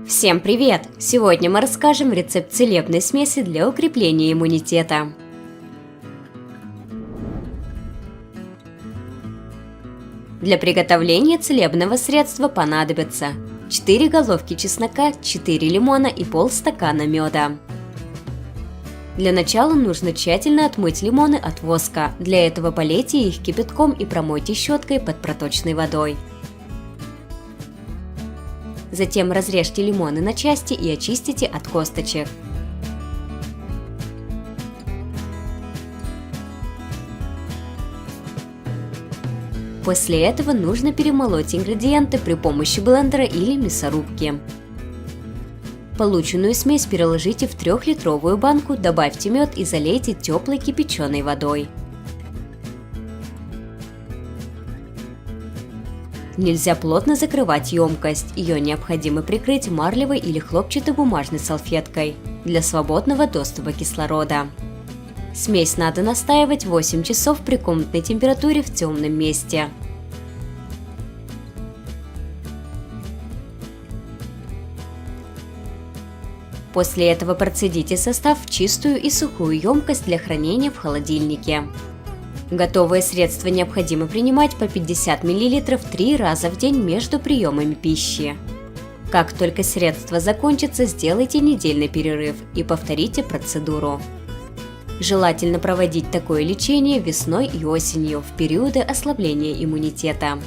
Всем привет! Сегодня мы расскажем рецепт целебной смеси для укрепления иммунитета. Для приготовления целебного средства понадобится 4 головки чеснока, 4 лимона и полстакана меда. Для начала нужно тщательно отмыть лимоны от воска. Для этого полейте их кипятком и промойте щеткой под проточной водой. Затем разрежьте лимоны на части и очистите от косточек. После этого нужно перемолоть ингредиенты при помощи блендера или мясорубки. Полученную смесь переложите в 3-литровую банку, добавьте мед и залейте теплой кипяченой водой. Нельзя плотно закрывать емкость, ее необходимо прикрыть марлевой или хлопчатой бумажной салфеткой для свободного доступа кислорода. Смесь надо настаивать 8 часов при комнатной температуре в темном месте. После этого процедите состав в чистую и сухую емкость для хранения в холодильнике. Готовое средство необходимо принимать по 50 мл 3 раза в день между приемами пищи. Как только средство закончится, сделайте недельный перерыв и повторите процедуру. Желательно проводить такое лечение весной и осенью в периоды ослабления иммунитета.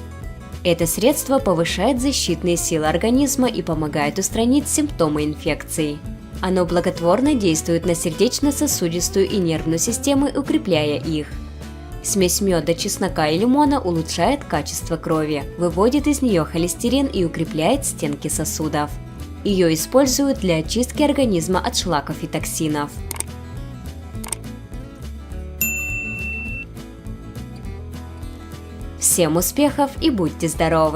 Это средство повышает защитные силы организма и помогает устранить симптомы инфекций. Оно благотворно действует на сердечно-сосудистую и нервную системы, укрепляя их. Смесь меда, чеснока и лимона улучшает качество крови, выводит из нее холестерин и укрепляет стенки сосудов. Ее используют для очистки организма от шлаков и токсинов. Всем успехов и будьте здоровы!